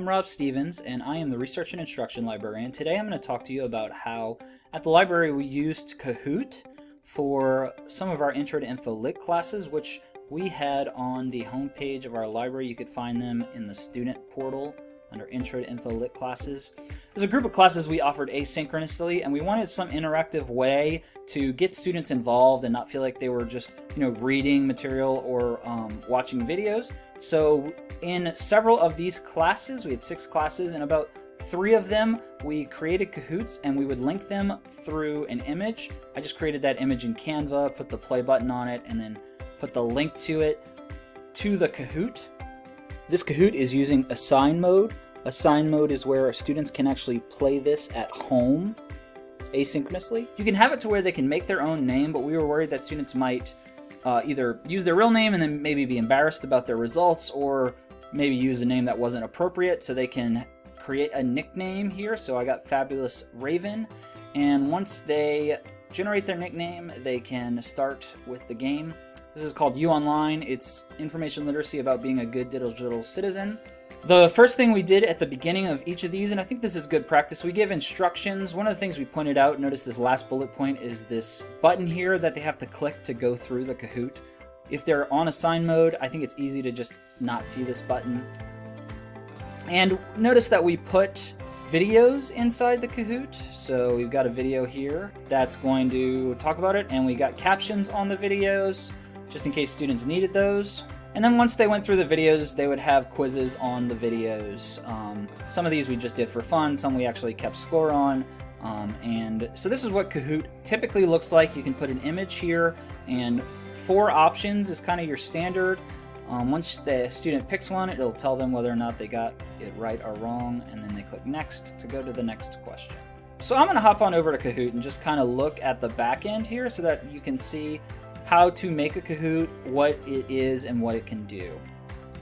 I'm Rob Stevens, and I am the Research and Instruction Librarian. Today I'm going to talk to you about how at the library we used Kahoot for some of our Intro to Info Lit classes, which we had on the homepage of our library. You could find them in the student portal under Intro to Info Lit classes. There's a group of classes we offered asynchronously, and we wanted some interactive way to get students involved and not feel like they were just, reading material or watching videos. So in several of these classes, we had 6 classes, and about 3 of them we created Kahoots, and we would link them through an image. I just created that image in Canva, put the play button on it, and then put the link to it to the Kahoot. This Kahoot is using assign mode. Assign mode is where our students can actually play this at home asynchronously. You can have it to where they can make their own name, but we were worried that students might either use their real name and then maybe be embarrassed about their results, or maybe use a name that wasn't appropriate, so they can create a nickname here. So I got Fabulous Raven, and once they generate their nickname, they can start with the game. This is called U Online. It's information literacy about being a good digital citizen. The first thing we did at the beginning of each of these, and I think this is good practice, we give instructions. One of the things we pointed out, notice this last bullet point, is this button here that they have to click to go through the Kahoot. If they're on assign mode, I think it's easy to just not see this button. And notice that we put videos inside the Kahoot. So we've got a video here that's going to talk about it, and we got captions on the videos, just in case students needed those. And then once they went through the videos, they would have quizzes on the videos. Some of these we just did for fun, some we actually kept score on. And so this is what Kahoot typically looks like. You can put an image here, and 4 options is kind of your standard. Once the student picks one, it'll tell them whether or not they got it right or wrong, and then they click next to go to the next question. So I'm going to hop on over to Kahoot and just kind of look at the back end here so that you can see how to make a Kahoot, what it is, and what it can do.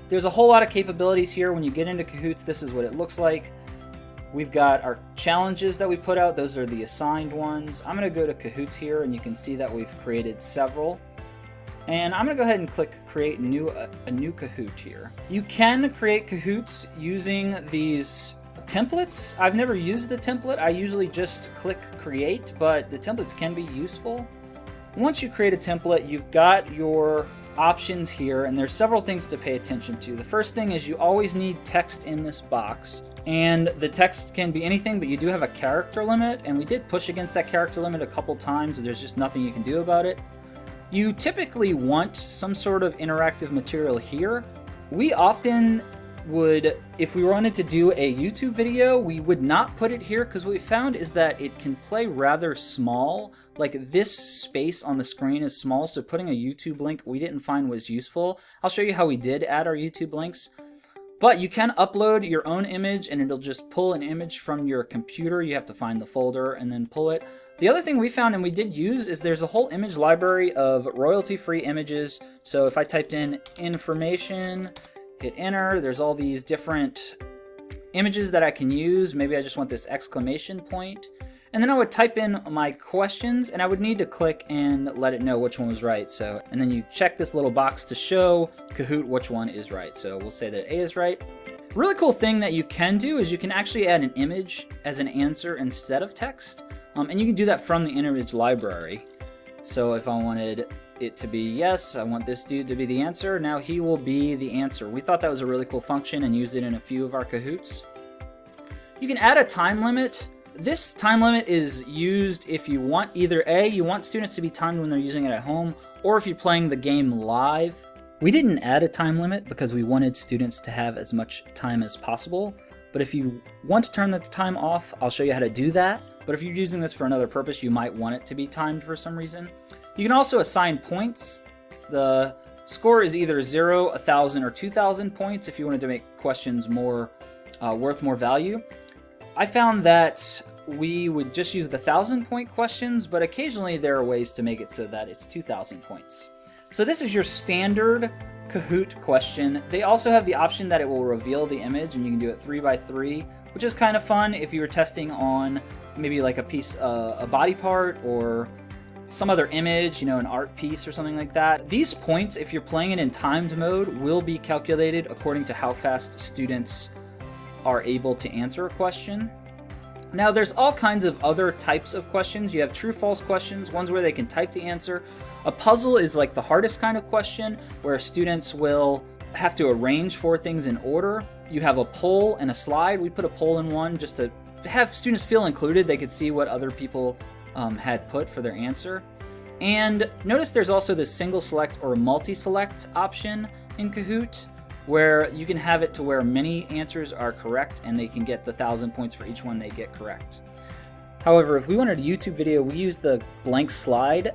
There's a whole lot of capabilities here. When you get into Kahoots, this is what it looks like. We've got our challenges that we put out. Those are the assigned ones. I'm going to go to Kahoots here, and you can see that we've created several. And I'm going to go ahead and click Create a new Kahoot here. You can create Kahoots using these templates. I've never used the template. I usually just click Create, but the templates can be useful. Once you create a template, you've got your options here, and there's several things to pay attention to. The first thing is you always need text in this box, and the text can be anything, but you do have a character limit, and we did push against that character limit a couple times, so there's just nothing you can do about it. You typically want some sort of interactive material here. We often would, if we wanted to do a YouTube video, we would not put it here, because what we found is that it can play rather small. Like, this space on the screen is small, so putting a YouTube link we didn't find was useful. I'll show you how we did add our YouTube links. But you can upload your own image, and it'll just pull an image from your computer. You have to find the folder and then pull it. The other thing we found, and we did use, is there's a whole image library of royalty-free images. So if I typed in information, hit enter, there's all these different images that I can use. Maybe I just want this exclamation point. And then I would type in my questions, and I would need to click and let it know which one was right. So, and then you check this little box to show Kahoot which one is right. So we'll say that A is right. Really cool thing that you can do is you can actually add an image as an answer instead of text. And you can do that from the image library. So if I wanted it to be yes, I want this dude to be the answer, now he will be the answer. We thought that was a really cool function and used it in a few of our Kahoots. You can add a time limit. This time limit is used if you want either A, you want students to be timed when they're using it at home, or if you're playing the game live. We didn't add a time limit because we wanted students to have as much time as possible. But if you want to turn the time off, I'll show you how to do that. But if you're using this for another purpose, you might want it to be timed for some reason. You can also assign points. The score is either 0, 1,000, or 2,000 points if you wanted to make questions more worth more value. I found that we would just use the 1,000-point questions, but occasionally there are ways to make it so that it's 2,000 points. So this is your standard Kahoot question. They also have the option that it will reveal the image, and you can do it 3 by 3, which is kind of fun if you were testing on maybe like a piece, a body part, or some other image, an art piece or something like that. These points, if you're playing it in timed mode, will be calculated according to how fast students are able to answer a question. Now there's all kinds of other types of questions. You have true-false questions, ones where they can type the answer. A puzzle is like the hardest kind of question, where students will have to arrange 4 things in order. You have a poll and a slide. We put a poll in one just to have students feel included. They could see what other people had put for their answer. And notice there's also this single select or multi-select option in Kahoot, where you can have it to where many answers are correct and they can get the 1,000 points for each one they get correct. However, if we wanted a YouTube video, we use the blank slide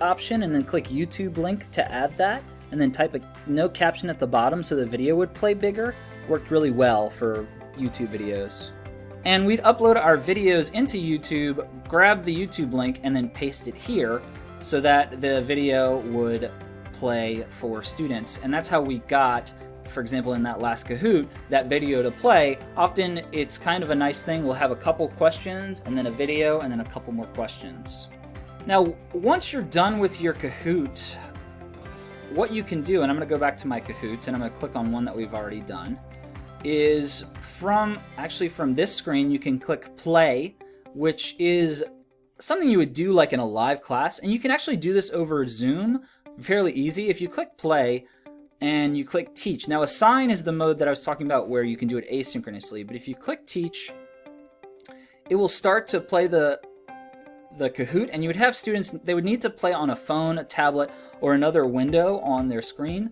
option and then click YouTube link to add that, and then type a no caption at the bottom so the video would play bigger. Worked really well for YouTube videos. And we'd upload our videos into YouTube, grab the YouTube link, and then paste it here so that the video would play for students. And that's how we got, for example, in that last Kahoot, that video to play. Often it's kind of a nice thing. We'll have a couple questions and then a video and then a couple more questions. Now, once you're done with your Kahoot, what you can do, and I'm going to go back to my Kahoots and I'm going to click on one that we've already done, is from this screen you can click play, which is something you would do like in a live class, and you can actually do this over Zoom fairly easy. If you click play and you click teach, now assign is the mode that I was talking about where you can do it asynchronously, but if you click teach, it will start to play the Kahoot, and you would have students, they would need to play on a phone, a tablet, or another window on their screen.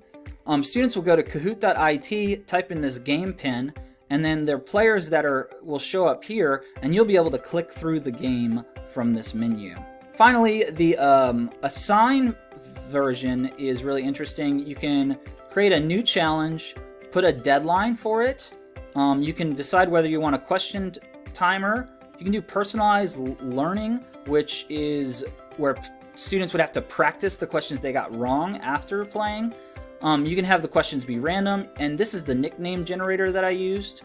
Students will go to kahoot.it, type in this game pin, and then their players that will show up here, and you'll be able to click through the game from this menu. Finally, the assign version is really interesting. You can create a new challenge, put a deadline for it. You can decide whether you want a question timer. You can do personalized learning, which is where students would have to practice the questions they got wrong after playing. You can have the questions be random, and this is the nickname generator that I used.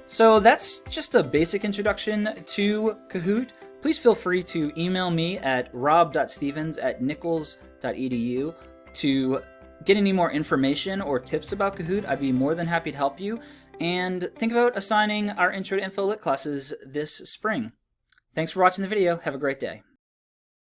So that's just a basic introduction to Kahoot. Please feel free to email me at rob.stevens@nichols.edu to get any more information or tips about Kahoot. I'd be more than happy to help you. And think about assigning our Intro to Info Lit classes this spring. Thanks for watching the video. Have a great day.